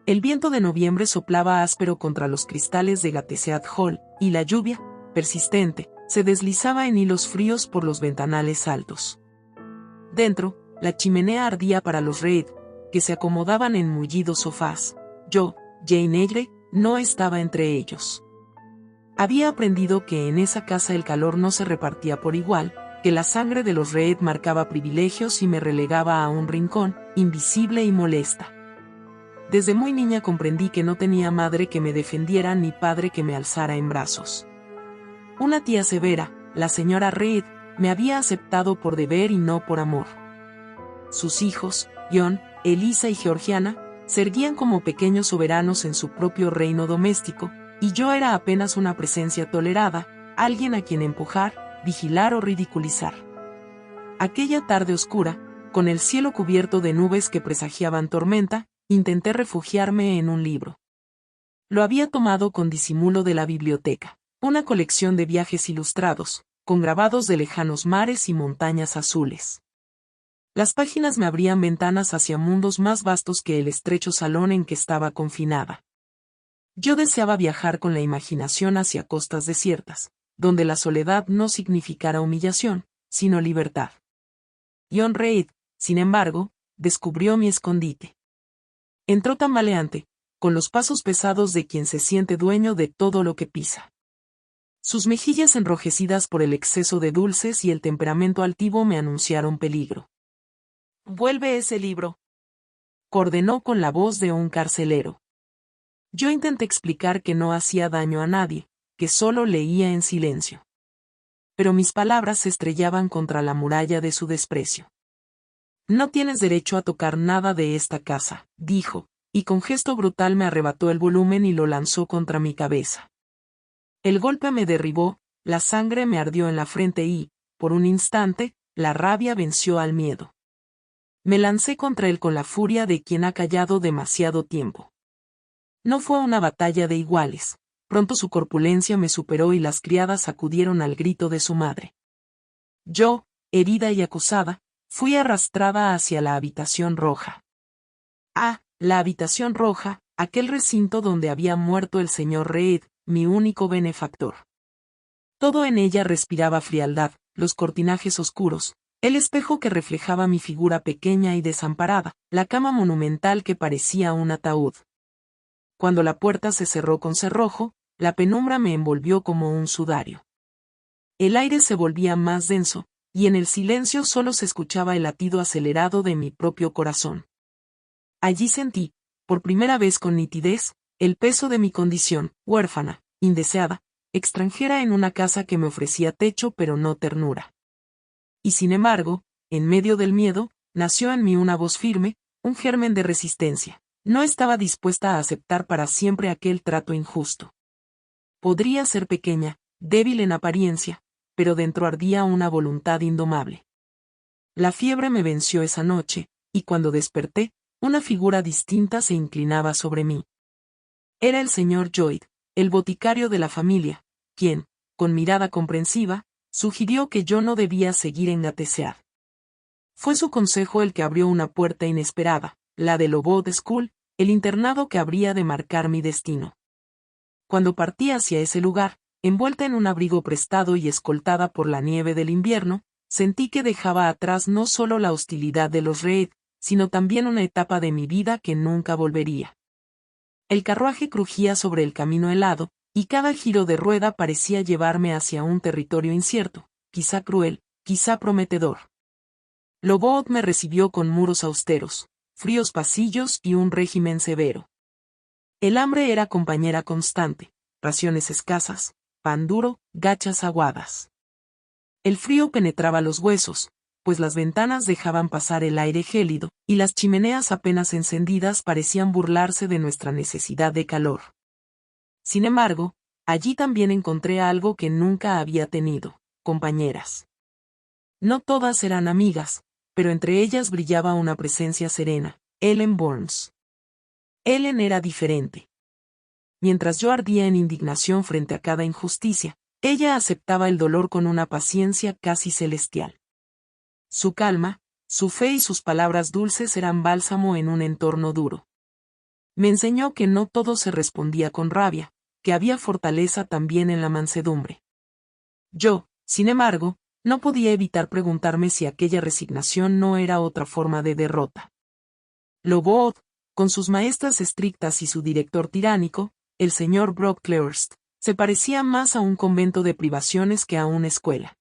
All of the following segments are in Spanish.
El viento de noviembre soplaba áspero contra los cristales de Gateshead Hall, y la lluvia, persistente, se deslizaba en hilos fríos por los ventanales altos. Dentro, la chimenea ardía para los Reed, que se acomodaban en mullidos sofás. Yo, Jane Eyre, no estaba entre ellos. Había aprendido que en esa casa el calor no se repartía por igual, que la sangre de los Reed marcaba privilegios y me relegaba a un rincón, invisible y molesta. Desde muy niña comprendí que no tenía madre que me defendiera ni padre que me alzara en brazos. Una tía severa, la señora Reed, me había aceptado por deber y no por amor. Sus hijos, John, Elisa y Georgiana, se erguían como pequeños soberanos en su propio reino doméstico, y yo era apenas una presencia tolerada, alguien a quien empujar, vigilar o ridiculizar. Aquella tarde oscura, con el cielo cubierto de nubes que presagiaban tormenta, intenté refugiarme en un libro. Lo había tomado con disimulo de la biblioteca, una colección de viajes ilustrados, con grabados de lejanos mares y montañas azules. Las páginas me abrían ventanas hacia mundos más vastos que el estrecho salón en que estaba confinada. Yo deseaba viajar con la imaginación hacia costas desiertas, donde la soledad no significara humillación, sino libertad. John Reed, sin embargo, descubrió mi escondite. Entró tambaleante, con los pasos pesados de quien se siente dueño de todo lo que pisa. Sus mejillas enrojecidas por el exceso de dulces y el temperamento altivo me anunciaron peligro. «Vuelve ese libro», ordenó con la voz de un carcelero. Yo intenté explicar que no hacía daño a nadie, que solo leía en silencio. Pero mis palabras se estrellaban contra la muralla de su desprecio. «No tienes derecho a tocar nada de esta casa», dijo, y con gesto brutal me arrebató el volumen y lo lanzó contra mi cabeza. El golpe me derribó, la sangre me ardió en la frente y, por un instante, la rabia venció al miedo. Me lancé contra él con la furia de quien ha callado demasiado tiempo. No fue una batalla de iguales. Pronto su corpulencia me superó y las criadas acudieron al grito de su madre. Yo, herida y acosada, fui arrastrada hacia la habitación roja. Ah, la habitación roja, aquel recinto donde había muerto el señor Reed, mi único benefactor. Todo en ella respiraba frialdad, los cortinajes oscuros, el espejo que reflejaba mi figura pequeña y desamparada, la cama monumental que parecía un ataúd. Cuando la puerta se cerró con cerrojo, la penumbra me envolvió como un sudario. El aire se volvía más denso, y en el silencio solo se escuchaba el latido acelerado de mi propio corazón. Allí sentí, por primera vez con nitidez, el peso de mi condición, huérfana, indeseada, extranjera en una casa que me ofrecía techo pero no ternura. Y sin embargo, en medio del miedo, nació en mí una voz firme, un germen de resistencia. No estaba dispuesta a aceptar para siempre aquel trato injusto. Podría ser pequeña, débil en apariencia, pero dentro ardía una voluntad indomable. La fiebre me venció esa noche, y cuando desperté, una figura distinta se inclinaba sobre mí. Era el señor Lloyd, el boticario de la familia, quien, con mirada comprensiva, sugirió que yo no debía seguir en Gateshead. Fue su consejo el que abrió una puerta inesperada, la de Lowood School, el internado que habría de marcar mi destino. Cuando partí hacia ese lugar, envuelta en un abrigo prestado y escoltada por la nieve del invierno, sentí que dejaba atrás no solo la hostilidad de los Reed, sino también una etapa de mi vida que nunca volvería. El carruaje crujía sobre el camino helado, y cada giro de rueda parecía llevarme hacia un territorio incierto, quizá cruel, quizá prometedor. Lowood me recibió con muros austeros, fríos pasillos y un régimen severo. El hambre era compañera constante, raciones escasas, pan duro, gachas aguadas. El frío penetraba los huesos, pues las ventanas dejaban pasar el aire gélido, y las chimeneas apenas encendidas parecían burlarse de nuestra necesidad de calor. Sin embargo, allí también encontré algo que nunca había tenido, compañeras. No todas eran amigas, pero entre ellas brillaba una presencia serena, Ellen Burns. Ellen era diferente. Mientras yo ardía en indignación frente a cada injusticia, ella aceptaba el dolor con una paciencia casi celestial. Su calma, su fe y sus palabras dulces eran bálsamo en un entorno duro. Me enseñó que no todo se respondía con rabia, que había fortaleza también en la mansedumbre. Yo, sin embargo, no podía evitar preguntarme si aquella resignación no era otra forma de derrota. Lobood, con sus maestras estrictas y su director tiránico, el señor Brocklehurst, se parecía más a un convento de privaciones que a una escuela.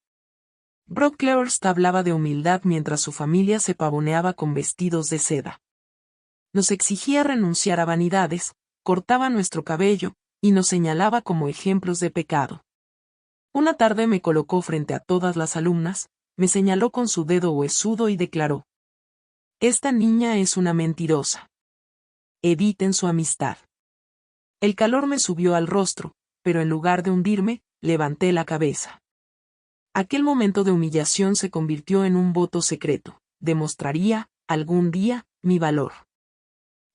Brocklehurst hablaba de humildad mientras su familia se pavoneaba con vestidos de seda. Nos exigía renunciar a vanidades, cortaba nuestro cabello, y nos señalaba como ejemplos de pecado. Una tarde me colocó frente a todas las alumnas, me señaló con su dedo huesudo y declaró: «Esta niña es una mentirosa. Eviten su amistad». El calor me subió al rostro, pero en lugar de hundirme, levanté la cabeza. Aquel momento de humillación se convirtió en un voto secreto. Demostraría, algún día, mi valor.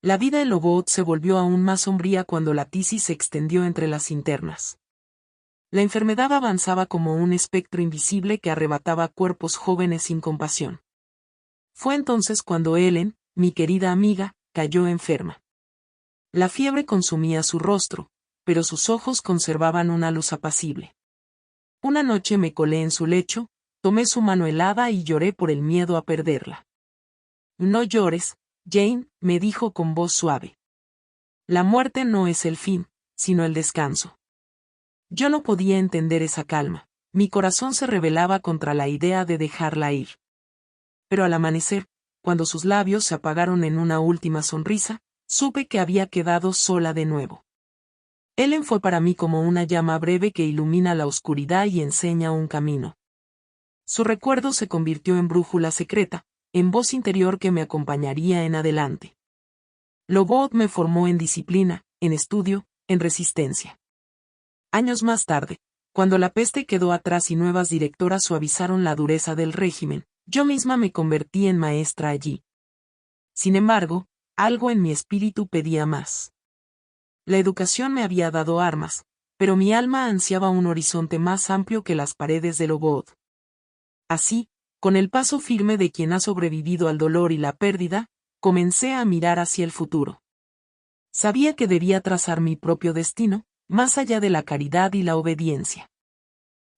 La vida en Lobood se volvió aún más sombría cuando la tisis se extendió entre las internas. La enfermedad avanzaba como un espectro invisible que arrebataba cuerpos jóvenes sin compasión. Fue entonces cuando Ellen, mi querida amiga, cayó enferma. La fiebre consumía su rostro, pero sus ojos conservaban una luz apacible. Una noche me colé en su lecho, tomé su mano helada y lloré por el miedo a perderla. «No llores, Jane», me dijo con voz suave. «La muerte no es el fin, sino el descanso». Yo no podía entender esa calma, mi corazón se rebelaba contra la idea de dejarla ir. Pero al amanecer, cuando sus labios se apagaron en una última sonrisa, supe que había quedado sola de nuevo. Ellen fue para mí como una llama breve que ilumina la oscuridad y enseña un camino. Su recuerdo se convirtió en brújula secreta, en voz interior que me acompañaría en adelante. Lobood me formó en disciplina, en estudio, en resistencia. Años más tarde, cuando la peste quedó atrás y nuevas directoras suavizaron la dureza del régimen, yo misma me convertí en maestra allí. Sin embargo, algo en mi espíritu pedía más. La educación me había dado armas, pero mi alma ansiaba un horizonte más amplio que las paredes de Lobood. Así, con el paso firme de quien ha sobrevivido al dolor y la pérdida, comencé a mirar hacia el futuro. Sabía que debía trazar mi propio destino, más allá de la caridad y la obediencia.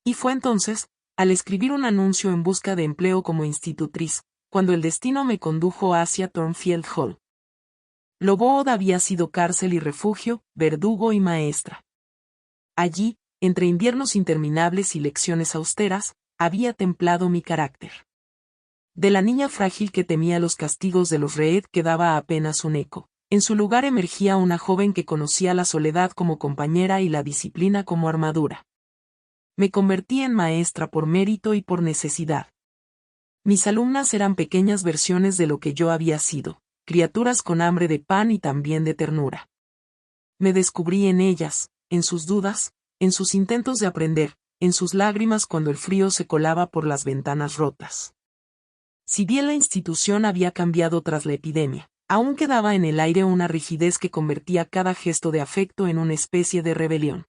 Y fue entonces, al escribir un anuncio en busca de empleo como institutriz, cuando el destino me condujo hacia Thornfield Hall. Lobood había sido cárcel y refugio, verdugo y maestra. Allí, entre inviernos interminables y lecciones austeras, había templado mi carácter. De la niña frágil que temía los castigos de los Reed quedaba apenas un eco. En su lugar emergía una joven que conocía la soledad como compañera y la disciplina como armadura. Me convertí en maestra por mérito y por necesidad. Mis alumnas eran pequeñas versiones de lo que yo había sido, criaturas con hambre de pan y también de ternura. Me descubrí en ellas, en sus dudas, en sus intentos de aprender, en sus lágrimas cuando el frío se colaba por las ventanas rotas. Si bien la institución había cambiado tras la epidemia, aún quedaba en el aire una rigidez que convertía cada gesto de afecto en una especie de rebelión.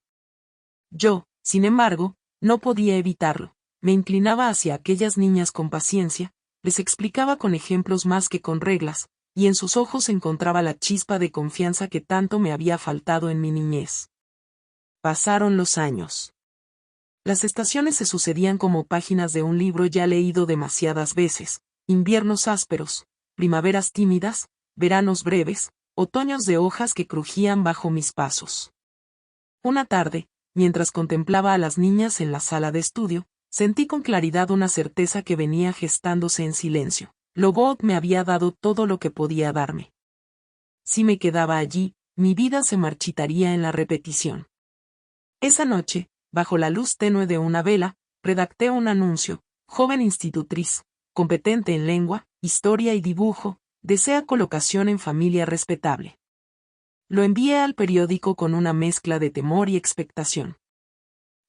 Yo, sin embargo, no podía evitarlo. Me inclinaba hacia aquellas niñas con paciencia, les explicaba con ejemplos más que con reglas, y en sus ojos encontraba la chispa de confianza que tanto me había faltado en mi niñez. Pasaron los años. Las estaciones se sucedían como páginas de un libro ya leído demasiadas veces: inviernos ásperos, primaveras tímidas, veranos breves, otoños de hojas que crujían bajo mis pasos. Una tarde, mientras contemplaba a las niñas en la sala de estudio, sentí con claridad una certeza que venía gestándose en silencio. Lobood me había dado todo lo que podía darme. Si me quedaba allí, mi vida se marchitaría en la repetición. Esa noche, bajo la luz tenue de una vela, redacté un anuncio: joven institutriz, competente en lengua, historia y dibujo, desea colocación en familia respetable. Lo envié al periódico con una mezcla de temor y expectación.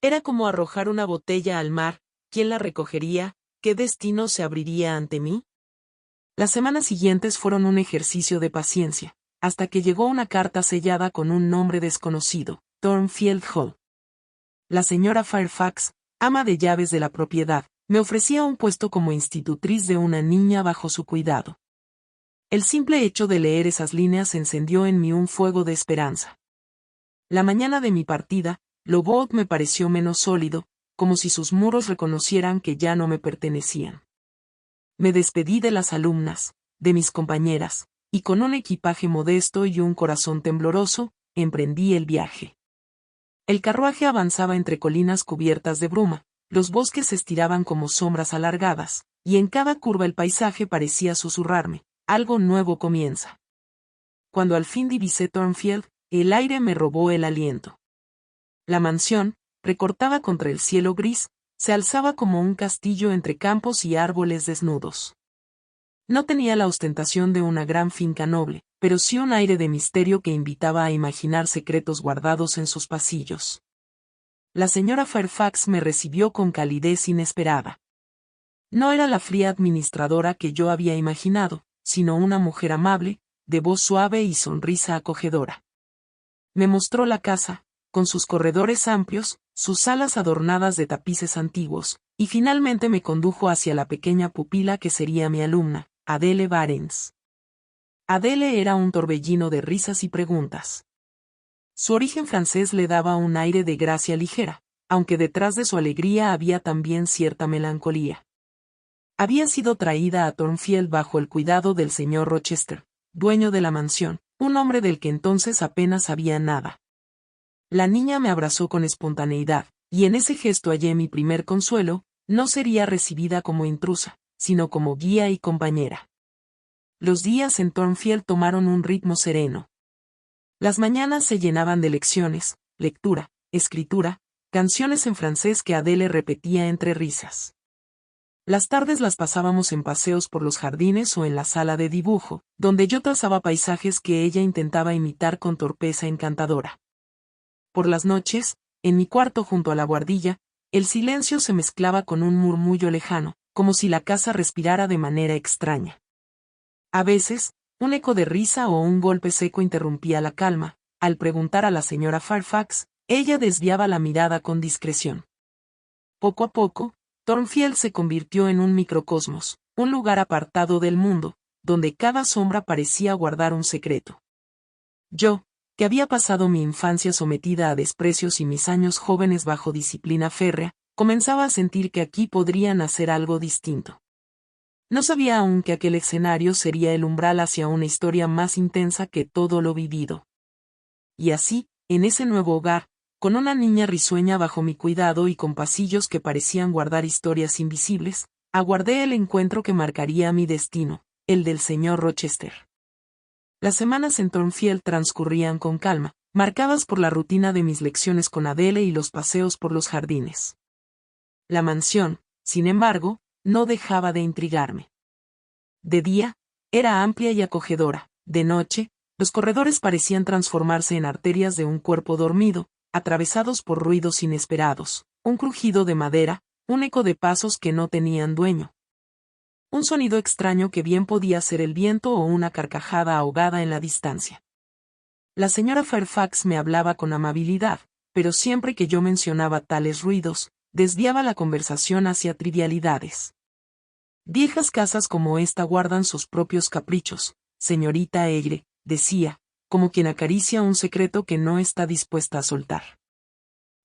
Era como arrojar una botella al mar: ¿quién la recogería? ¿Qué destino se abriría ante mí? Las semanas siguientes fueron un ejercicio de paciencia, hasta que llegó una carta sellada con un nombre desconocido: Thornfield Hall. La señora Fairfax, ama de llaves de la propiedad, me ofrecía un puesto como institutriz de una niña bajo su cuidado. El simple hecho de leer esas líneas encendió en mí un fuego de esperanza. La mañana de mi partida, Lobout me pareció menos sólido, como si sus muros reconocieran que ya no me pertenecían. Me despedí de las alumnas, de mis compañeras, y con un equipaje modesto y un corazón tembloroso, emprendí el viaje. El carruaje avanzaba entre colinas cubiertas de bruma, los bosques se estiraban como sombras alargadas, y en cada curva el paisaje parecía susurrarme, algo nuevo comienza. Cuando al fin divisé Thornfield, el aire me robó el aliento. La mansión, recortada contra el cielo gris, se alzaba como un castillo entre campos y árboles desnudos. No tenía la ostentación de una gran finca noble, pero sí un aire de misterio que invitaba a imaginar secretos guardados en sus pasillos. La señora Fairfax me recibió con calidez inesperada. No era la fría administradora que yo había imaginado, sino una mujer amable, de voz suave y sonrisa acogedora. Me mostró la casa, con sus corredores amplios, sus salas adornadas de tapices antiguos, y finalmente me condujo hacia la pequeña pupila que sería mi alumna, Adele Barents. Adele era un torbellino de risas y preguntas. Su origen francés le daba un aire de gracia ligera, aunque detrás de su alegría había también cierta melancolía. Había sido traída a Thornfield bajo el cuidado del señor Rochester, dueño de la mansión, un hombre del que entonces apenas sabía nada. La niña me abrazó con espontaneidad, y en ese gesto hallé mi primer consuelo, no sería recibida como intrusa, sino como guía y compañera. Los días en Thornfield tomaron un ritmo sereno. Las mañanas se llenaban de lecciones, lectura, escritura, canciones en francés que Adele repetía entre risas. Las tardes las pasábamos en paseos por los jardines o en la sala de dibujo, donde yo trazaba paisajes que ella intentaba imitar con torpeza encantadora. Por las noches, en mi cuarto junto a la buhardilla, el silencio se mezclaba con un murmullo lejano, como si la casa respirara de manera extraña. A veces, un eco de risa o un golpe seco interrumpía la calma. Al preguntar a la señora Fairfax, ella desviaba la mirada con discreción. Poco a poco, Thornfield se convirtió en un microcosmos, un lugar apartado del mundo, donde cada sombra parecía guardar un secreto. Yo, que había pasado mi infancia sometida a desprecios y mis años jóvenes bajo disciplina férrea, comenzaba a sentir que aquí podría nacer algo distinto. No sabía aún que aquel escenario sería el umbral hacia una historia más intensa que todo lo vivido. Y así, en ese nuevo hogar, con una niña risueña bajo mi cuidado y con pasillos que parecían guardar historias invisibles, aguardé el encuentro que marcaría mi destino, el del señor Rochester. Las semanas en Thornfield transcurrían con calma, marcadas por la rutina de mis lecciones con Adele y los paseos por los jardines. La mansión, sin embargo, no dejaba de intrigarme. De día, era amplia y acogedora; de noche, los corredores parecían transformarse en arterias de un cuerpo dormido, atravesados por ruidos inesperados, un crujido de madera, un eco de pasos que no tenían dueño. Un sonido extraño que bien podía ser el viento o una carcajada ahogada en la distancia. La señora Fairfax me hablaba con amabilidad, pero siempre que yo mencionaba tales ruidos, desviaba la conversación hacia trivialidades. Viejas casas como esta guardan sus propios caprichos, señorita Eyre, decía, como quien acaricia un secreto que no está dispuesta a soltar.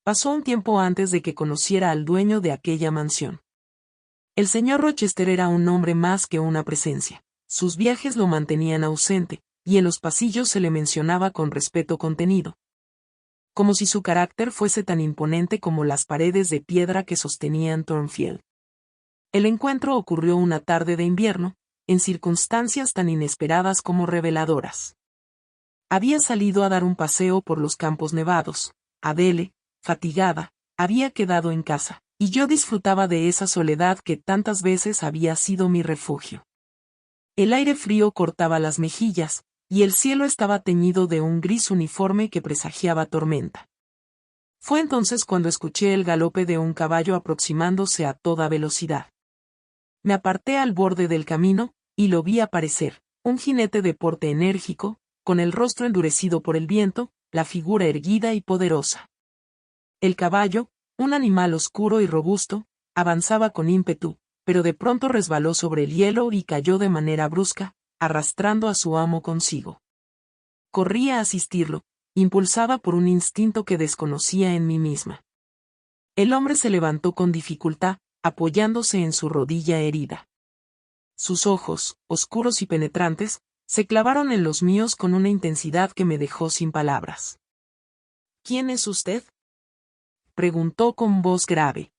Pasó un tiempo antes de que conociera al dueño de aquella mansión. El señor Rochester era un hombre más que una presencia. Sus viajes lo mantenían ausente, y en los pasillos se le mencionaba con respeto contenido. Como si su carácter fuese tan imponente como las paredes de piedra que sostenían Thornfield. El encuentro ocurrió una tarde de invierno, en circunstancias tan inesperadas como reveladoras. Había salido a dar un paseo por los campos nevados. Adele, fatigada, había quedado en casa, y yo disfrutaba de esa soledad que tantas veces había sido mi refugio. El aire frío cortaba las mejillas, y el cielo estaba teñido de un gris uniforme que presagiaba tormenta. Fue entonces cuando escuché el galope de un caballo aproximándose a toda velocidad. Me aparté al borde del camino, y lo vi aparecer, un jinete de porte enérgico, con el rostro endurecido por el viento, la figura erguida y poderosa. El caballo, un animal oscuro y robusto, avanzaba con ímpetu, pero de pronto resbaló sobre el hielo y cayó de manera brusca, arrastrando a su amo consigo. Corrí a asistirlo, impulsada por un instinto que desconocía en mí misma. El hombre se levantó con dificultad, apoyándose en su rodilla herida. Sus ojos, oscuros y penetrantes, se clavaron en los míos con una intensidad que me dejó sin palabras. ¿Quién es usted?, preguntó con voz grave.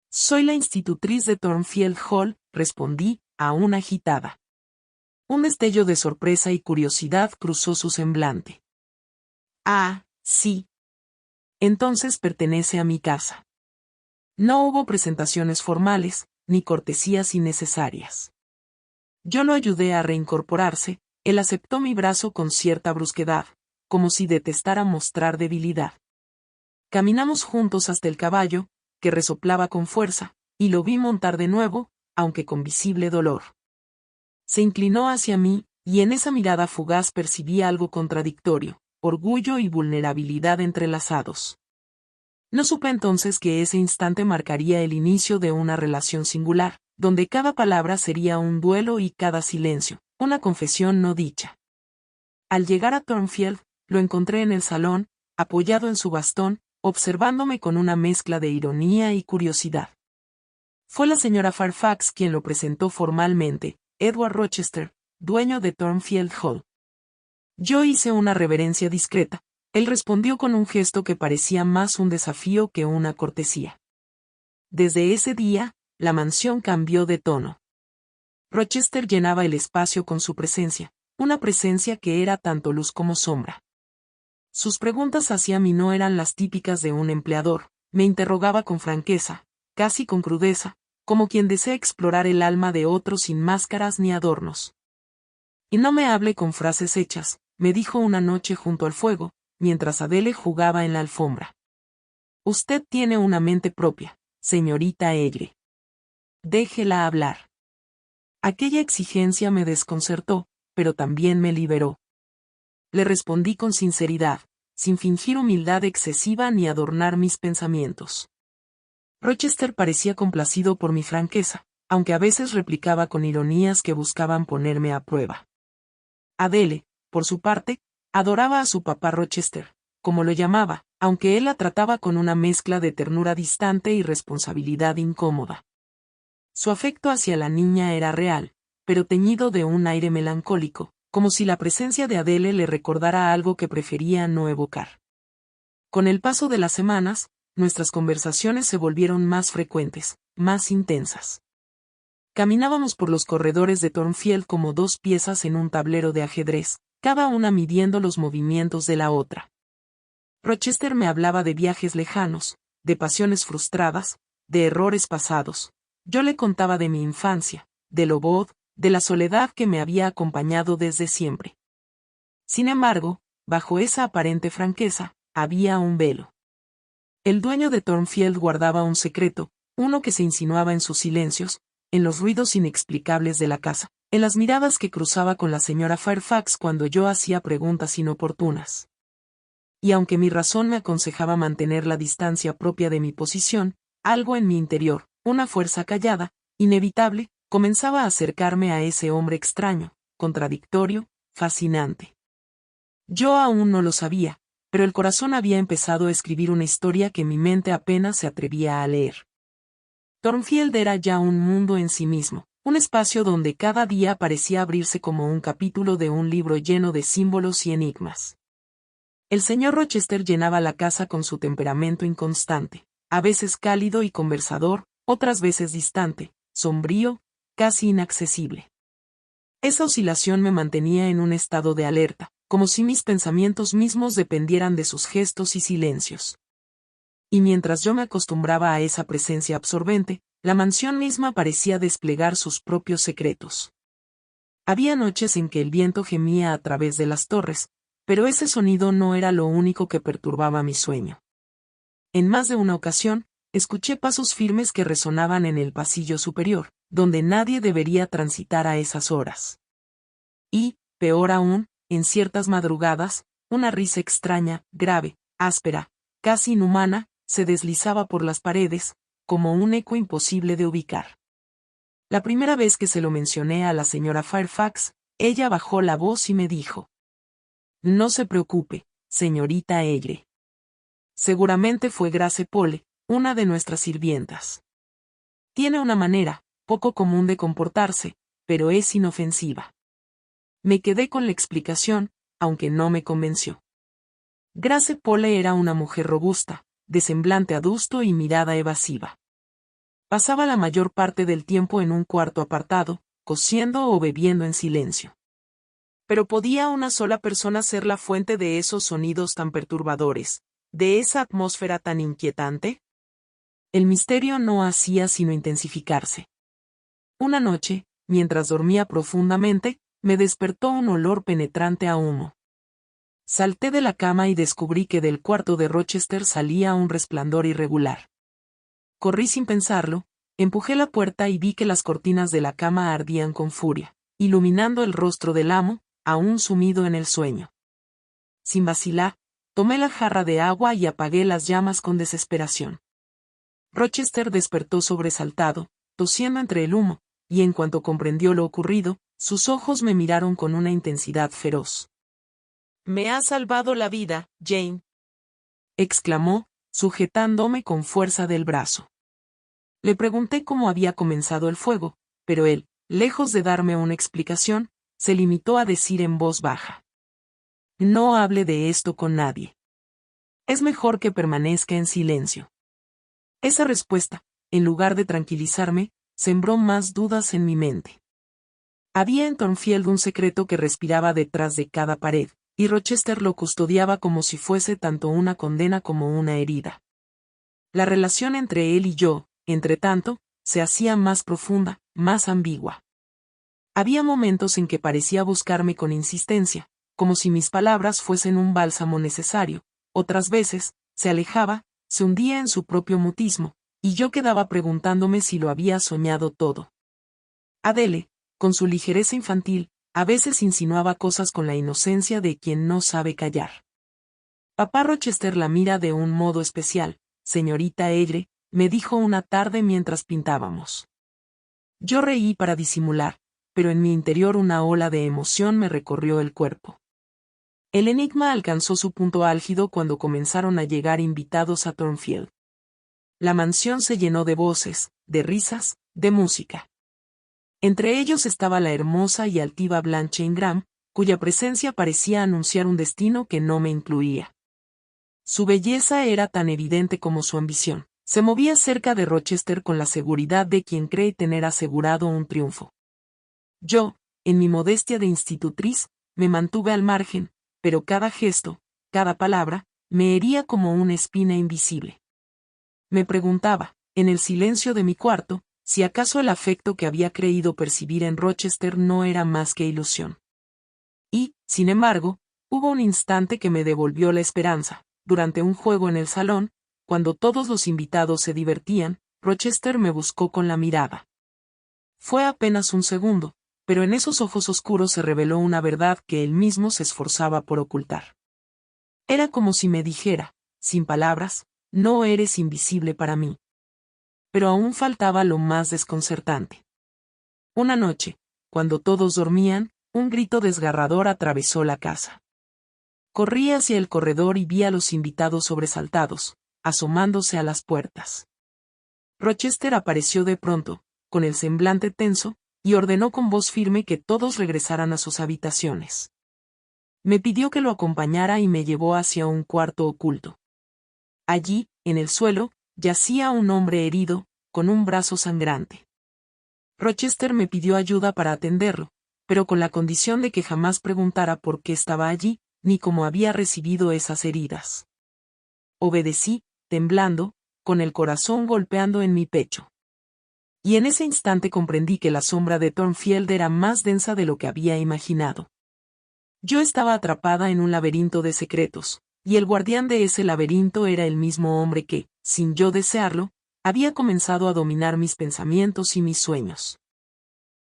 Soy la institutriz de Thornfield Hall, respondí, aún agitada. Un destello de sorpresa y curiosidad cruzó su semblante. Ah, sí. Entonces pertenece a mi casa. No hubo presentaciones formales, ni cortesías innecesarias. Yo lo ayudé a reincorporarse, él aceptó mi brazo con cierta brusquedad, como si detestara mostrar debilidad. Caminamos juntos hasta el caballo, que resoplaba con fuerza, y lo vi montar de nuevo, aunque con visible dolor. Se inclinó hacia mí, y en esa mirada fugaz percibí algo contradictorio, orgullo y vulnerabilidad entrelazados. No supe entonces que ese instante marcaría el inicio de una relación singular, donde cada palabra sería un duelo y cada silencio, una confesión no dicha. Al llegar a Thornfield, lo encontré en el salón, apoyado en su bastón, observándome con una mezcla de ironía y curiosidad. Fue la señora Fairfax quien lo presentó formalmente, Edward Rochester, dueño de Thornfield Hall. Yo hice una reverencia discreta, él respondió con un gesto que parecía más un desafío que una cortesía. Desde ese día, la mansión cambió de tono. Rochester llenaba el espacio con su presencia, una presencia que era tanto luz como sombra. Sus preguntas hacia mí no eran las típicas de un empleador, me interrogaba con franqueza, casi con crudeza, como quien desea explorar el alma de otro sin máscaras ni adornos. Y no me hable con frases hechas, me dijo una noche junto al fuego, mientras Adele jugaba en la alfombra. Usted tiene una mente propia, señorita Egre. Déjela hablar. Aquella exigencia me desconcertó, pero también me liberó. Le respondí con sinceridad, sin fingir humildad excesiva ni adornar mis pensamientos. Rochester parecía complacido por mi franqueza, aunque a veces replicaba con ironías que buscaban ponerme a prueba. Adele, por su parte, adoraba a su papá Rochester, como lo llamaba, aunque él la trataba con una mezcla de ternura distante y responsabilidad incómoda. Su afecto hacia la niña era real, pero teñido de un aire melancólico, como si la presencia de Adele le recordara algo que prefería no evocar. Con el paso de las semanas, nuestras conversaciones se volvieron más frecuentes, más intensas. Caminábamos por los corredores de Thornfield como dos piezas en un tablero de ajedrez, cada una midiendo los movimientos de la otra. Rochester me hablaba de viajes lejanos, de pasiones frustradas, de errores pasados. Yo le contaba de mi infancia, de Loboth, de la soledad que me había acompañado desde siempre. Sin embargo, bajo esa aparente franqueza, había un velo. El dueño de Thornfield guardaba un secreto, uno que se insinuaba en sus silencios, en los ruidos inexplicables de la casa, en las miradas que cruzaba con la señora Fairfax cuando yo hacía preguntas inoportunas. Y aunque mi razón me aconsejaba mantener la distancia propia de mi posición, algo en mi interior, una fuerza callada, inevitable, comenzaba a acercarme a ese hombre extraño, contradictorio, fascinante. Yo aún no lo sabía, pero el corazón había empezado a escribir una historia que mi mente apenas se atrevía a leer. Thornfield era ya un mundo en sí mismo, un espacio donde cada día parecía abrirse como un capítulo de un libro lleno de símbolos y enigmas. El señor Rochester llenaba la casa con su temperamento inconstante, a veces cálido y conversador, otras veces distante, sombrío, casi inaccesible. Esa oscilación me mantenía en un estado de alerta, como si mis pensamientos mismos dependieran de sus gestos y silencios. Y mientras yo me acostumbraba a esa presencia absorbente, la mansión misma parecía desplegar sus propios secretos. Había noches en que el viento gemía a través de las torres, pero ese sonido no era lo único que perturbaba mi sueño. En más de una ocasión, escuché pasos firmes que resonaban en el pasillo superior, donde nadie debería transitar a esas horas. Y, peor aún, en ciertas madrugadas, una risa extraña, grave, áspera, casi inhumana, se deslizaba por las paredes, como un eco imposible de ubicar. La primera vez que se lo mencioné a la señora Fairfax, Ella bajó la voz y me dijo: «No se preocupe, señorita Eyre. Seguramente fue Grace Pole, una de nuestras sirvientas. Tiene una manera poco común de comportarse, pero es inofensiva». Me quedé con la explicación, aunque no me convenció. Grace Pole era una mujer robusta, de semblante adusto y mirada evasiva. Pasaba la mayor parte del tiempo en un cuarto apartado, cosiendo o bebiendo en silencio. Pero ¿podía una sola persona ser la fuente de esos sonidos tan perturbadores, de esa atmósfera tan inquietante? El misterio no hacía sino intensificarse. Una noche, mientras dormía profundamente, me despertó un olor penetrante a humo. Salté de la cama y descubrí que del cuarto de Rochester salía un resplandor irregular. Corrí sin pensarlo, empujé la puerta y vi que las cortinas de la cama ardían con furia, iluminando el rostro del amo, aún sumido en el sueño. Sin vacilar, tomé la jarra de agua y apagué las llamas con desesperación. Rochester despertó sobresaltado, tosiendo entre el humo, y en cuanto comprendió lo ocurrido, sus ojos me miraron con una intensidad feroz. «Me has salvado la vida, Jane», exclamó, sujetándome con fuerza del brazo. Le pregunté cómo había comenzado el fuego, pero él, lejos de darme una explicación, se limitó a decir en voz baja: «No hable de esto con nadie. Es mejor que permanezca en silencio». Esa respuesta, en lugar de tranquilizarme, sembró más dudas en mi mente. Había en Thornfield un secreto que respiraba detrás de cada pared, y Rochester lo custodiaba como si fuese tanto una condena como una herida. La relación entre él y yo, entretanto, se hacía más profunda, más ambigua. Había momentos en que parecía buscarme con insistencia, como si mis palabras fuesen un bálsamo necesario, otras veces, se alejaba, se hundía en su propio mutismo, y yo quedaba preguntándome si lo había soñado todo. Adele, con su ligereza infantil, a veces insinuaba cosas con la inocencia de quien no sabe callar. «Papá Rochester la mira de un modo especial, señorita Eyre», me dijo una tarde mientras pintábamos. Yo reí para disimular, pero en mi interior una ola de emoción me recorrió el cuerpo. El enigma alcanzó su punto álgido cuando comenzaron a llegar invitados a Thornfield. La mansión se llenó de voces, de risas, de música. Entre ellos estaba la hermosa y altiva Blanche Ingram, cuya presencia parecía anunciar un destino que no me incluía. Su belleza era tan evidente como su ambición. Se movía cerca de Rochester con la seguridad de quien cree tener asegurado un triunfo. Yo, en mi modestia de institutriz, me mantuve al margen, pero cada gesto, cada palabra, me hería como una espina invisible. Me preguntaba, en el silencio de mi cuarto, si acaso el afecto que había creído percibir en Rochester no era más que ilusión. Y, sin embargo, hubo un instante que me devolvió la esperanza. Durante un juego en el salón, cuando todos los invitados se divertían, Rochester me buscó con la mirada. Fue apenas un segundo, pero en esos ojos oscuros se reveló una verdad que él mismo se esforzaba por ocultar. Era como si me dijera, sin palabras: «No eres invisible para mí». Pero aún faltaba lo más desconcertante. Una noche, cuando todos dormían, un grito desgarrador atravesó la casa. Corrí hacia el corredor y vi a los invitados sobresaltados, asomándose a las puertas. Rochester apareció de pronto, con el semblante tenso, y ordenó con voz firme que todos regresaran a sus habitaciones. Me pidió que lo acompañara y me llevó hacia un cuarto oculto. Allí, en el suelo, yacía un hombre herido, con un brazo sangrante. Rochester me pidió ayuda para atenderlo, pero con la condición de que jamás preguntara por qué estaba allí, ni cómo había recibido esas heridas. Obedecí, temblando, con el corazón golpeando en mi pecho. Y en ese instante comprendí que la sombra de Thornfield era más densa de lo que había imaginado. Yo estaba atrapada en un laberinto de secretos, y el guardián de ese laberinto era el mismo hombre que, sin yo desearlo, había comenzado a dominar mis pensamientos y mis sueños.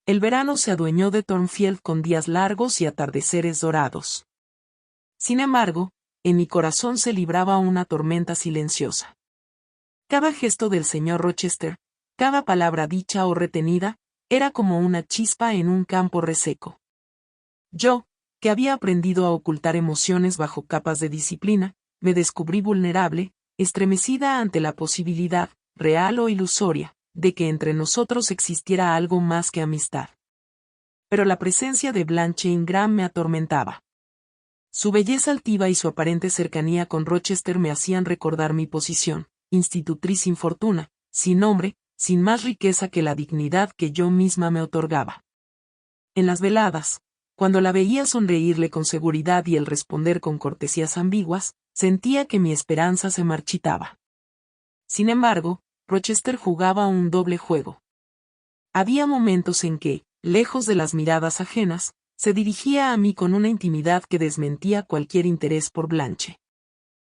El verano se adueñó de Thornfield con días largos y atardeceres dorados. Sin embargo, en mi corazón se libraba una tormenta silenciosa. Cada gesto del señor Rochester, cada palabra dicha o retenida, era como una chispa en un campo reseco. Yo, que había aprendido a ocultar emociones bajo capas de disciplina, me descubrí vulnerable, estremecida ante la posibilidad, real o ilusoria, de que entre nosotros existiera algo más que amistad. Pero la presencia de Blanche Ingram me atormentaba. Su belleza altiva y su aparente cercanía con Rochester me hacían recordar mi posición, institutriz sin fortuna, sin nombre, sin más riqueza que la dignidad que yo misma me otorgaba. En las veladas, cuando la veía sonreírle con seguridad y el responder con cortesías ambiguas, sentía que mi esperanza se marchitaba. Sin embargo, Rochester jugaba un doble juego. Había momentos en que, lejos de las miradas ajenas, se dirigía a mí con una intimidad que desmentía cualquier interés por Blanche.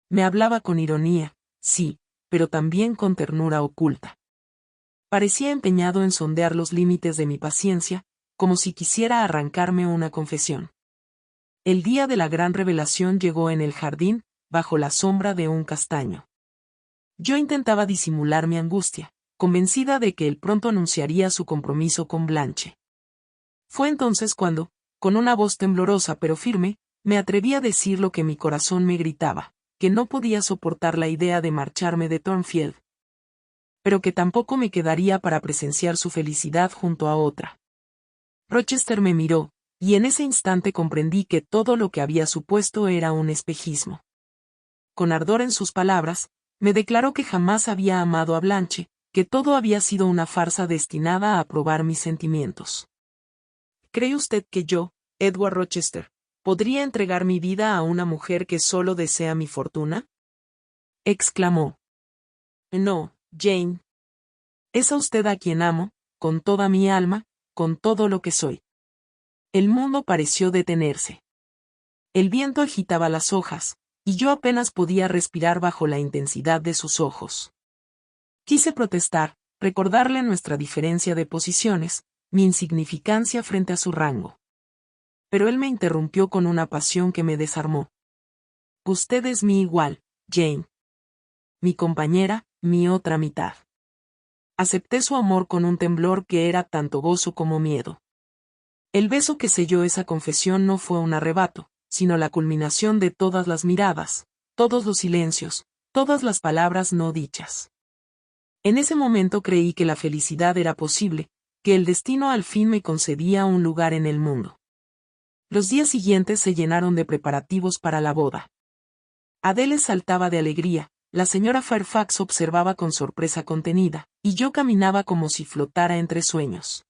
Me hablaba con ironía, sí, pero también con ternura oculta. Parecía empeñado en sondear los límites de mi paciencia, como si quisiera arrancarme una confesión. El día de la gran revelación llegó en el jardín, bajo la sombra de un castaño. Yo intentaba disimular mi angustia, convencida de que él pronto anunciaría su compromiso con Blanche. Fue entonces cuando, con una voz temblorosa pero firme, me atreví a decir lo que mi corazón me gritaba, que no podía soportar la idea de marcharme de Thornfield, pero que tampoco me quedaría para presenciar su felicidad junto a otra. Rochester me miró, y en ese instante comprendí que todo lo que había supuesto era un espejismo. Con ardor en sus palabras, me declaró que jamás había amado a Blanche, que todo había sido una farsa destinada a probar mis sentimientos. ¿Cree usted que yo, Edward Rochester, podría entregar mi vida a una mujer que solo desea mi fortuna? Exclamó. No, Jane. Es a usted a quien amo, con toda mi alma, con todo lo que soy. El mundo pareció detenerse. El viento agitaba las hojas, y yo apenas podía respirar bajo la intensidad de sus ojos. Quise protestar, recordarle nuestra diferencia de posiciones, mi insignificancia frente a su rango. Pero él me interrumpió con una pasión que me desarmó. Usted es mi igual, Jane. Mi compañera, mi otra mitad. Acepté su amor con un temblor que era tanto gozo como miedo. El beso que selló esa confesión no fue un arrebato, sino la culminación de todas las miradas, todos los silencios, todas las palabras no dichas. En ese momento creí que la felicidad era posible, que el destino al fin me concedía un lugar en el mundo. Los días siguientes se llenaron de preparativos para la boda. Adele saltaba de alegría, la señora Fairfax observaba con sorpresa contenida, y yo caminaba como si flotara entre sueños.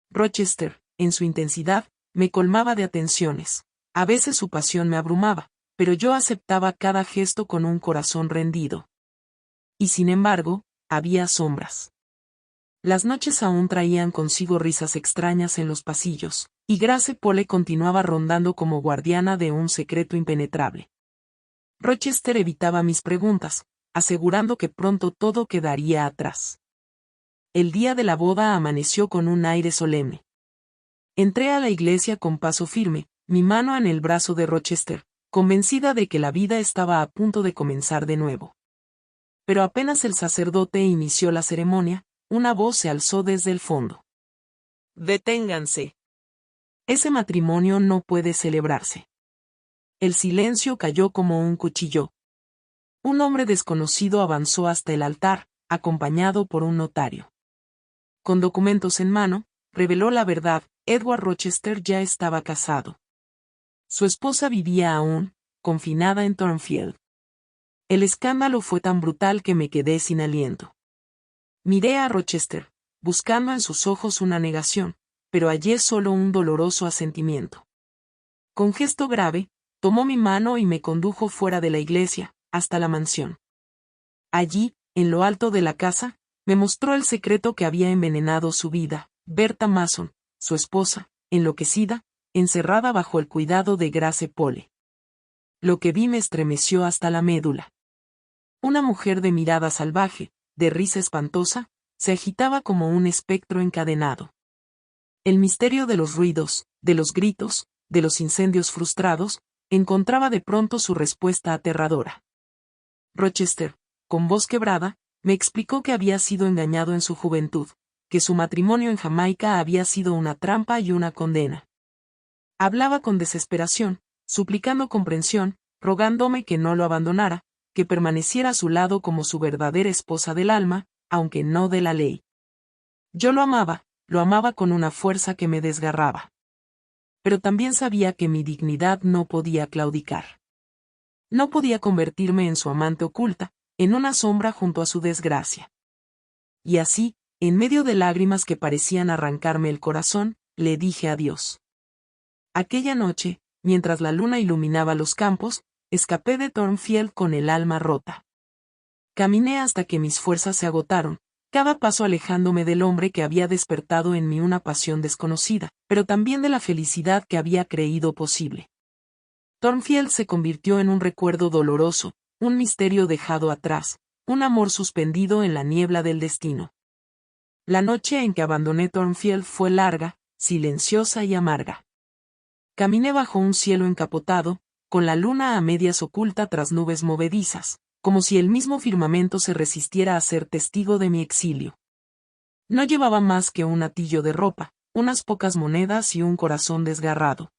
Rochester, en su intensidad, me colmaba de atenciones. A veces su pasión me abrumaba, pero yo aceptaba cada gesto con un corazón rendido. Y sin embargo, había sombras. Las noches aún traían consigo risas extrañas en los pasillos, y Grace Pole continuaba rondando como guardiana de un secreto impenetrable. Rochester evitaba mis preguntas, asegurando que pronto todo quedaría atrás. El día de la boda amaneció con un aire solemne. Entré a la iglesia con paso firme, mi mano en el brazo de Rochester, convencida de que la vida estaba a punto de comenzar de nuevo. Pero apenas el sacerdote inició la ceremonia, una voz se alzó desde el fondo. ¡Deténganse! Ese matrimonio no puede celebrarse. El silencio cayó como un cuchillo. Un hombre desconocido avanzó hasta el altar, acompañado por un notario. Con documentos en mano, reveló la verdad: Edward Rochester ya estaba casado. Su esposa vivía aún, confinada en Thornfield. El escándalo fue tan brutal que me quedé sin aliento. Miré a Rochester, buscando en sus ojos una negación, pero hallé solo un doloroso asentimiento. Con gesto grave, tomó mi mano y me condujo fuera de la iglesia, hasta la mansión. Allí, en lo alto de la casa, me mostró el secreto que había envenenado su vida: Bertha Mason, su esposa, enloquecida, encerrada bajo el cuidado de Grace Pole. Lo que vi me estremeció hasta la médula. Una mujer de mirada salvaje, de risa espantosa, se agitaba como un espectro encadenado. El misterio de los ruidos, de los gritos, de los incendios frustrados, encontraba de pronto su respuesta aterradora. Rochester, con voz quebrada, me explicó que había sido engañado en su juventud, que su matrimonio en Jamaica había sido una trampa y una condena. Hablaba con desesperación, suplicando comprensión, rogándome que no lo abandonara, que permaneciera a su lado como su verdadera esposa del alma, aunque no de la ley. Yo lo amaba con una fuerza que me desgarraba. Pero también sabía que mi dignidad no podía claudicar. No podía convertirme en su amante oculta, en una sombra junto a su desgracia. Y así, en medio de lágrimas que parecían arrancarme el corazón, le dije adiós. Aquella noche, mientras la luna iluminaba los campos, escapé de Thornfield con el alma rota. Caminé hasta que mis fuerzas se agotaron, cada paso alejándome del hombre que había despertado en mí una pasión desconocida, pero también de la felicidad que había creído posible. Thornfield se convirtió en un recuerdo doloroso, un misterio dejado atrás, un amor suspendido en la niebla del destino. La noche en que abandoné Thornfield fue larga, silenciosa y amarga. Caminé bajo un cielo encapotado, con la luna a medias oculta tras nubes movedizas, como si el mismo firmamento se resistiera a ser testigo de mi exilio. No llevaba más que un atillo de ropa, unas pocas monedas y un corazón desgarrado.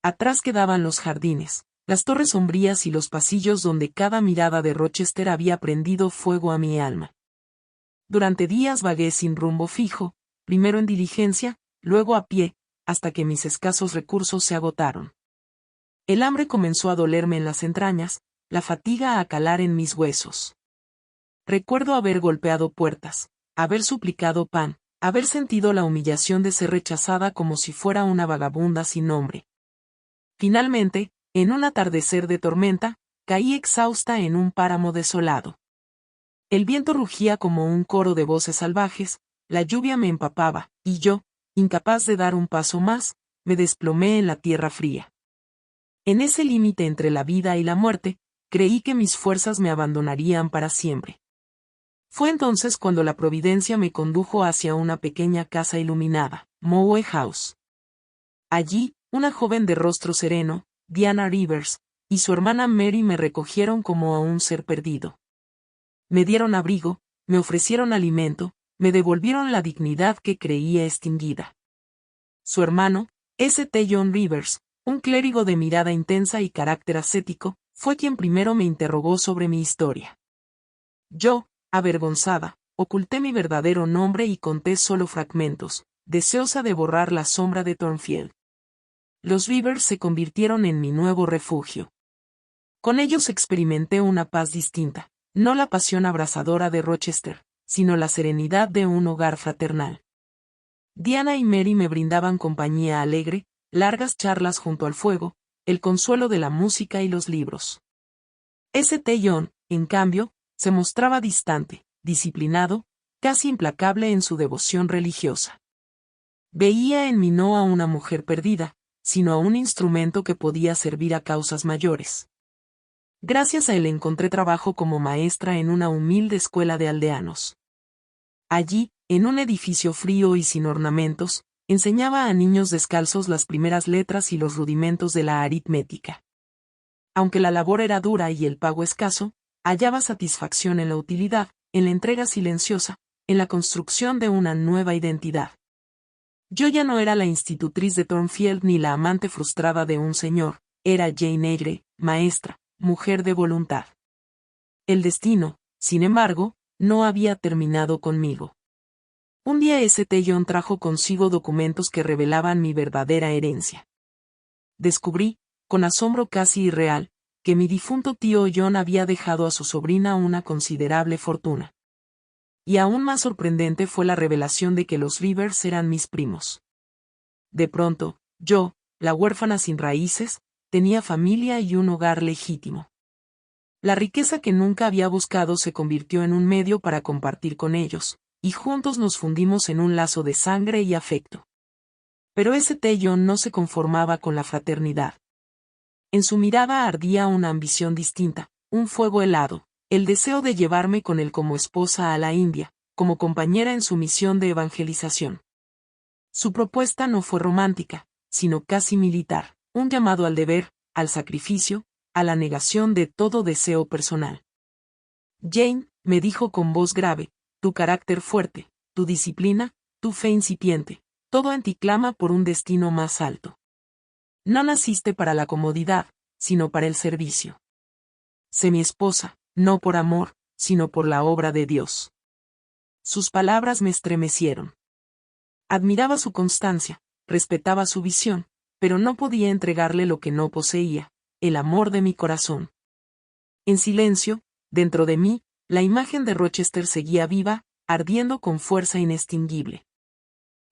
Atrás quedaban los jardines, las torres sombrías y los pasillos donde cada mirada de Rochester había prendido fuego a mi alma. Durante días vagué sin rumbo fijo, primero en diligencia, luego a pie, hasta que mis escasos recursos se agotaron. El hambre comenzó a dolerme en las entrañas, la fatiga a calar en mis huesos. Recuerdo haber golpeado puertas, haber suplicado pan, haber sentido la humillación de ser rechazada como si fuera una vagabunda sin nombre. Finalmente, en un atardecer de tormenta, caí exhausta en un páramo desolado. El viento rugía como un coro de voces salvajes, la lluvia me empapaba, y yo, incapaz de dar un paso más, me desplomé en la tierra fría. En ese límite entre la vida y la muerte, creí que mis fuerzas me abandonarían para siempre. Fue entonces cuando la providencia me condujo hacia una pequeña casa iluminada, Moe House. Allí, una joven de rostro sereno, Diana Rivers, y su hermana Mary me recogieron como a un ser perdido. Me dieron abrigo, me ofrecieron alimento, me devolvieron la dignidad que creía extinguida. Su hermano, St. John Rivers, un clérigo de mirada intensa y carácter ascético, fue quien primero me interrogó sobre mi historia. Yo, avergonzada, oculté mi verdadero nombre y conté solo fragmentos, deseosa de borrar la sombra de Thornfield. Los Rivers se convirtieron en mi nuevo refugio. Con ellos experimenté una paz distinta, no la pasión abrasadora de Rochester, sino la serenidad de un hogar fraternal. Diana y Mary me brindaban compañía alegre, largas charlas junto al fuego, el consuelo de la música y los libros. St. John, en cambio, se mostraba distante, disciplinado, casi implacable en su devoción religiosa. Veía en mí no a una mujer perdida, sino a un instrumento que podía servir a causas mayores. Gracias a él encontré trabajo como maestra en una humilde escuela de aldeanos. Allí, en un edificio frío y sin ornamentos, enseñaba a niños descalzos las primeras letras y los rudimentos de la aritmética. Aunque la labor era dura y el pago escaso, hallaba satisfacción en la utilidad, en la entrega silenciosa, en la construcción de una nueva identidad. Yo ya no era la institutriz de Thornfield ni la amante frustrada de un señor, era Jane Eyre, maestra, mujer de voluntad. El destino, sin embargo, no había terminado conmigo. Un día St. John trajo consigo documentos que revelaban mi verdadera herencia. Descubrí, con asombro casi irreal, que mi difunto tío John había dejado a su sobrina una considerable fortuna. Y aún más sorprendente fue la revelación de que los Rivers eran mis primos. De pronto, yo, la huérfana sin raíces, tenía familia y un hogar legítimo. La riqueza que nunca había buscado se convirtió en un medio para compartir con ellos, y juntos nos fundimos en un lazo de sangre y afecto. Pero St. John no se conformaba con la fraternidad. En su mirada ardía una ambición distinta, un fuego helado, el deseo de llevarme con él como esposa a la India, como compañera en su misión de evangelización. Su propuesta no fue romántica, sino casi militar, un llamado al deber, al sacrificio, a la negación de todo deseo personal. Jane, me dijo con voz grave, tu carácter fuerte, tu disciplina, tu fe incipiente, todo en ti clama por un destino más alto. No naciste para la comodidad, sino para el servicio. Sé mi esposa, no por amor, sino por la obra de Dios. Sus palabras me estremecieron. Admiraba su constancia, respetaba su visión, pero no podía entregarle lo que no poseía, el amor de mi corazón. En silencio, dentro de mí, la imagen de Rochester seguía viva, ardiendo con fuerza inextinguible.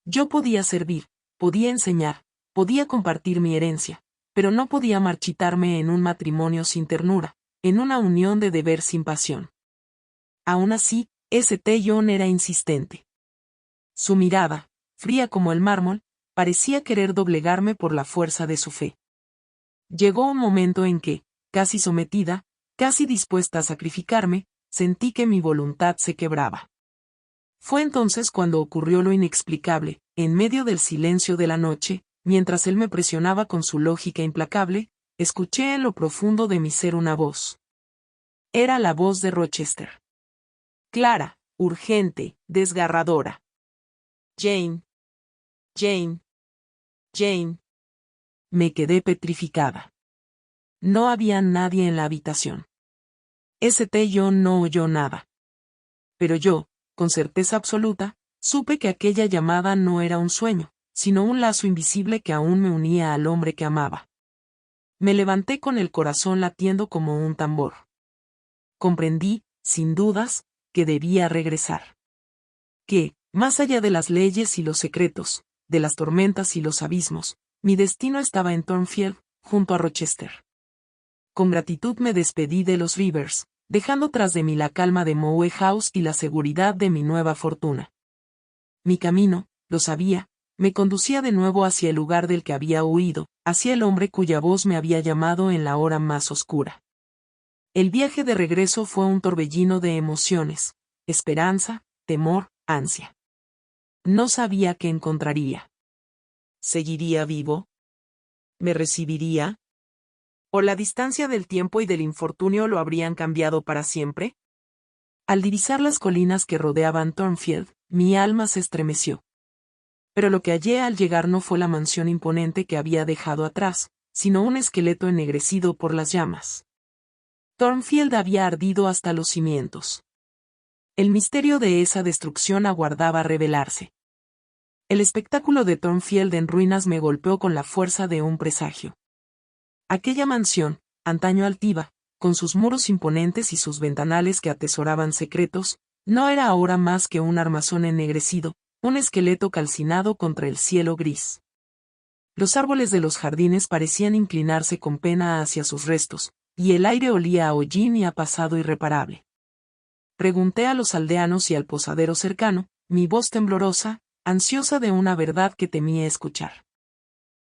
Yo podía servir, podía enseñar, podía compartir mi herencia, pero no podía marchitarme en un matrimonio sin ternura, en una unión de deber sin pasión. Aún así, St. John era insistente. Su mirada, fría como el mármol, parecía querer doblegarme por la fuerza de su fe. Llegó un momento en que, casi sometida, casi dispuesta a sacrificarme, sentí que mi voluntad se quebraba. Fue entonces cuando ocurrió lo inexplicable, en medio del silencio de la noche, mientras él me presionaba con su lógica implacable, escuché en lo profundo de mi ser una voz. Era la voz de Rochester. Clara, urgente, desgarradora. Jane. Jane. Jane. Me quedé petrificada. No había nadie en la habitación. St. John no oyó nada. Pero yo, con certeza absoluta, supe que aquella llamada no era un sueño, sino un lazo invisible que aún me unía al hombre que amaba. Me levanté con el corazón latiendo como un tambor. Comprendí, sin dudas, que debía regresar. Que, más allá de las leyes y los secretos, de las tormentas y los abismos, mi destino estaba en Thornfield, junto a Rochester. Con gratitud me despedí de los Rivers, dejando tras de mí la calma de Moe House y la seguridad de mi nueva fortuna. Mi camino, lo sabía, me conducía de nuevo hacia el lugar del que había huido, hacia el hombre cuya voz me había llamado en la hora más oscura. El viaje de regreso fue un torbellino de emociones, esperanza, temor, ansia. No sabía qué encontraría. ¿Seguiría vivo? ¿Me recibiría? ¿O la distancia del tiempo y del infortunio lo habrían cambiado para siempre? Al divisar las colinas que rodeaban Thornfield, mi alma se estremeció. Pero lo que hallé al llegar no fue la mansión imponente que había dejado atrás, sino un esqueleto ennegrecido por las llamas. Thornfield había ardido hasta los cimientos. El misterio de esa destrucción aguardaba revelarse. El espectáculo de Thornfield en ruinas me golpeó con la fuerza de un presagio. Aquella mansión, antaño altiva, con sus muros imponentes y sus ventanales que atesoraban secretos, no era ahora más que un armazón ennegrecido, un esqueleto calcinado contra el cielo gris. Los árboles de los jardines parecían inclinarse con pena hacia sus restos, y el aire olía a hollín y a pasado irreparable. Pregunté a los aldeanos y al posadero cercano, mi voz temblorosa, ansiosa de una verdad que temía escuchar.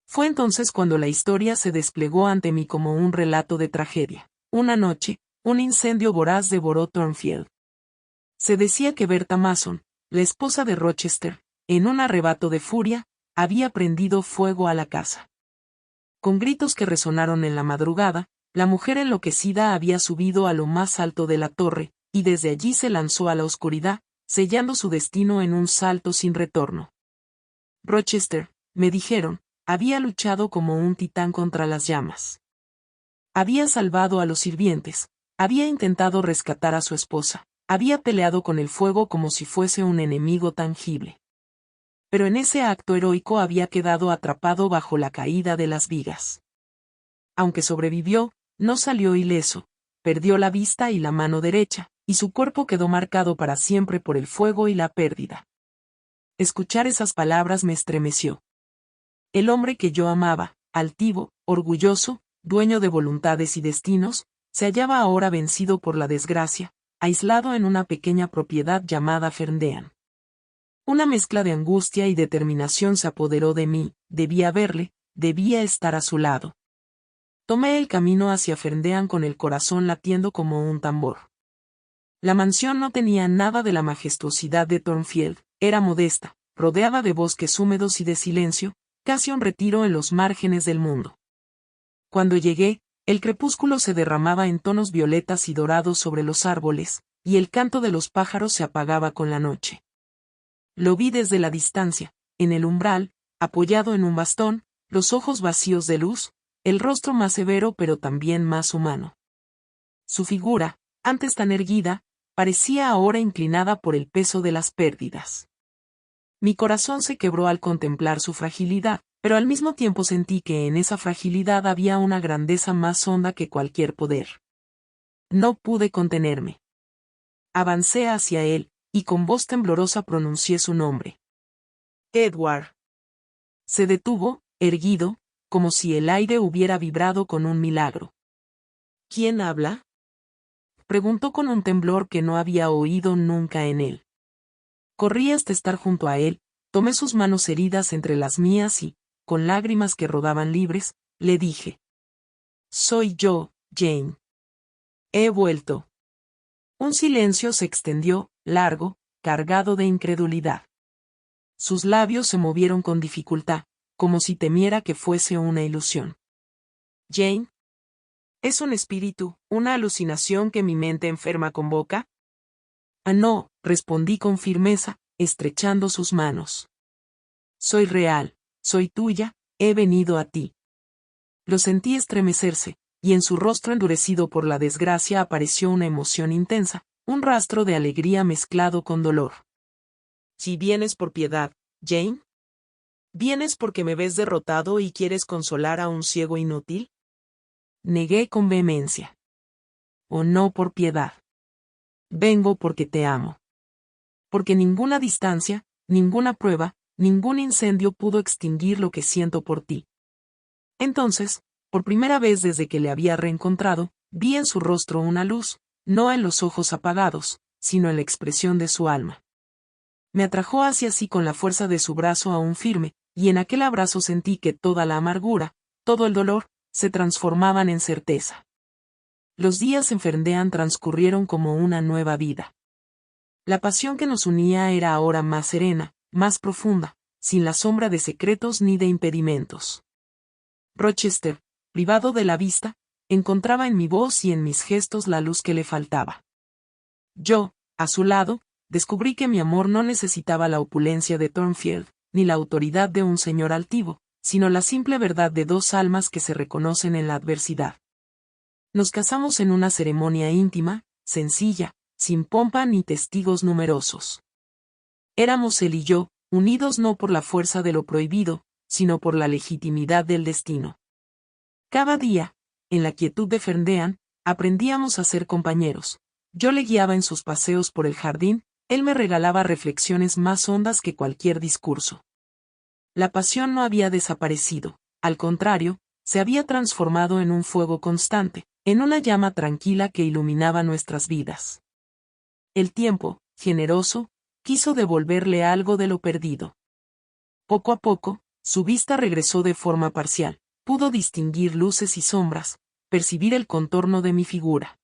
Fue entonces cuando la historia se desplegó ante mí como un relato de tragedia. Una noche, un incendio voraz devoró Thornfield. Se decía que Bertha Mason, la esposa de Rochester, en un arrebato de furia, había prendido fuego a la casa. Con gritos que resonaron en la madrugada, la mujer enloquecida había subido a lo más alto de la torre, y desde allí se lanzó a la oscuridad, sellando su destino en un salto sin retorno. Rochester, me dijeron, había luchado como un titán contra las llamas. Había salvado a los sirvientes, había intentado rescatar a su esposa, había peleado con el fuego como si fuese un enemigo tangible. Pero en ese acto heroico había quedado atrapado bajo la caída de las vigas. Aunque sobrevivió, no salió ileso, perdió la vista y la mano derecha, y su cuerpo quedó marcado para siempre por el fuego y la pérdida. Escuchar esas palabras me estremeció. El hombre que yo amaba, altivo, orgulloso, dueño de voluntades y destinos, se hallaba ahora vencido por la desgracia, aislado en una pequeña propiedad llamada Ferndean. Una mezcla de angustia y determinación se apoderó de mí, debía verle, debía estar a su lado. Tomé el camino hacia Ferndean con el corazón latiendo como un tambor. La mansión no tenía nada de la majestuosidad de Thornfield, era modesta, rodeada de bosques húmedos y de silencio, casi un retiro en los márgenes del mundo. Cuando llegué, el crepúsculo se derramaba en tonos violetas y dorados sobre los árboles, y el canto de los pájaros se apagaba con la noche. Lo vi desde la distancia, en el umbral, apoyado en un bastón, los ojos vacíos de luz, el rostro más severo pero también más humano. Su figura, antes tan erguida, parecía ahora inclinada por el peso de las pérdidas. Mi corazón se quebró al contemplar su fragilidad, pero al mismo tiempo sentí que en esa fragilidad había una grandeza más honda que cualquier poder. No pude contenerme. Avancé hacia él, y con voz temblorosa pronuncié su nombre. Edward. Se detuvo, erguido, como si el aire hubiera vibrado con un milagro. ¿Quién habla?, preguntó con un temblor que no había oído nunca en él. Corrí hasta estar junto a él, tomé sus manos heridas entre las mías y, con lágrimas que rodaban libres, le dije: «Soy yo, Jane. He vuelto». Un silencio se extendió, largo, cargado de incredulidad. Sus labios se movieron con dificultad, como si temiera que fuese una ilusión. «Jane, ¿es un espíritu, una alucinación que mi mente enferma convoca?» «Ah, no», respondí con firmeza, estrechando sus manos. «Soy real, soy tuya, he venido a ti». Lo sentí estremecerse, y en su rostro endurecido por la desgracia apareció una emoción intensa, un rastro de alegría mezclado con dolor. «Si vienes por piedad, Jane, ¿vienes porque me ves derrotado y quieres consolar a un ciego inútil?», negué con vehemencia. «Oh, no por piedad. Vengo porque te amo. Porque ninguna distancia, ninguna prueba, ningún incendio pudo extinguir lo que siento por ti». Entonces, por primera vez desde que le había reencontrado, vi en su rostro una luz, no en los ojos apagados, sino en la expresión de su alma. Me atrajo hacia sí con la fuerza de su brazo aún firme, y en aquel abrazo sentí que toda la amargura, todo el dolor, se transformaban en certeza. Los días en Ferndean transcurrieron como una nueva vida. La pasión que nos unía era ahora más serena, más profunda, sin la sombra de secretos ni de impedimentos. Rochester, privado de la vista, encontraba en mi voz y en mis gestos la luz que le faltaba. Yo, a su lado, descubrí que mi amor no necesitaba la opulencia de Thornfield, ni la autoridad de un señor altivo, sino la simple verdad de dos almas que se reconocen en la adversidad. Nos casamos en una ceremonia íntima, sencilla, sin pompa ni testigos numerosos. Éramos él y yo, unidos no por la fuerza de lo prohibido, sino por la legitimidad del destino. Cada día, en la quietud de Ferndean, aprendíamos a ser compañeros. Yo le guiaba en sus paseos por el jardín, él me regalaba reflexiones más hondas que cualquier discurso. La pasión no había desaparecido, al contrario, se había transformado en un fuego constante, en una llama tranquila que iluminaba nuestras vidas. El tiempo, generoso, quiso devolverle algo de lo perdido. Poco a poco, su vista regresó de forma parcial, pudo distinguir luces y sombras, percibir el contorno de mi figura.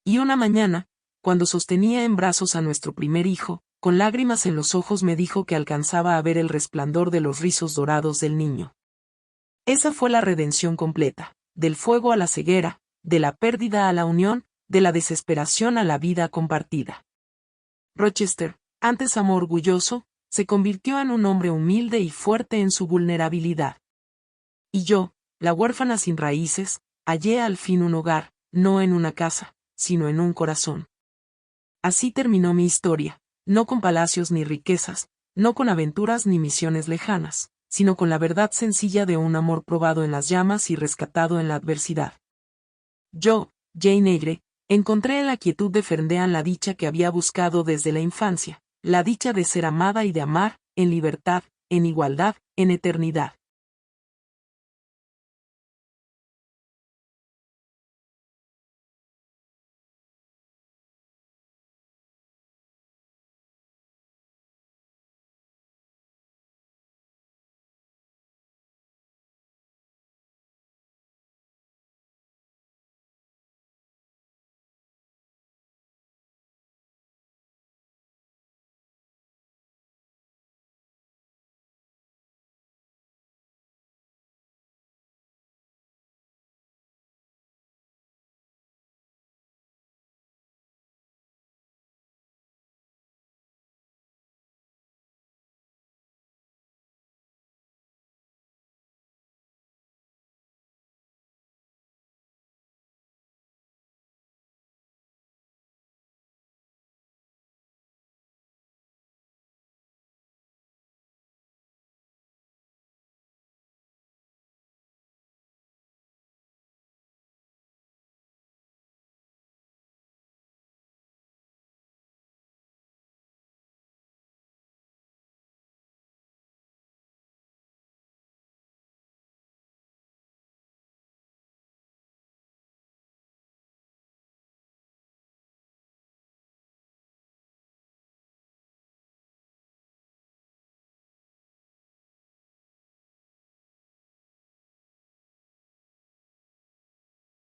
Y una mañana, cuando sostenía en brazos a nuestro primer hijo, con lágrimas en los ojos me dijo que alcanzaba a ver el resplandor de los rizos dorados del niño. Esa fue la redención completa, del fuego a la ceguera, de la pérdida a la unión, de la desesperación a la vida compartida. Rochester, antes amor orgulloso, se convirtió en un hombre humilde y fuerte en su vulnerabilidad. Y yo, la huérfana sin raíces, hallé al fin un hogar, no en una casa, sino en un corazón. Así terminó mi historia, no con palacios ni riquezas, no con aventuras ni misiones lejanas, sino con la verdad sencilla de un amor probado en las llamas y rescatado en la adversidad. Yo, Jane Eyre, encontré en la quietud de Ferndean la dicha que había buscado desde la infancia, la dicha de ser amada y de amar, en libertad, en igualdad, en eternidad.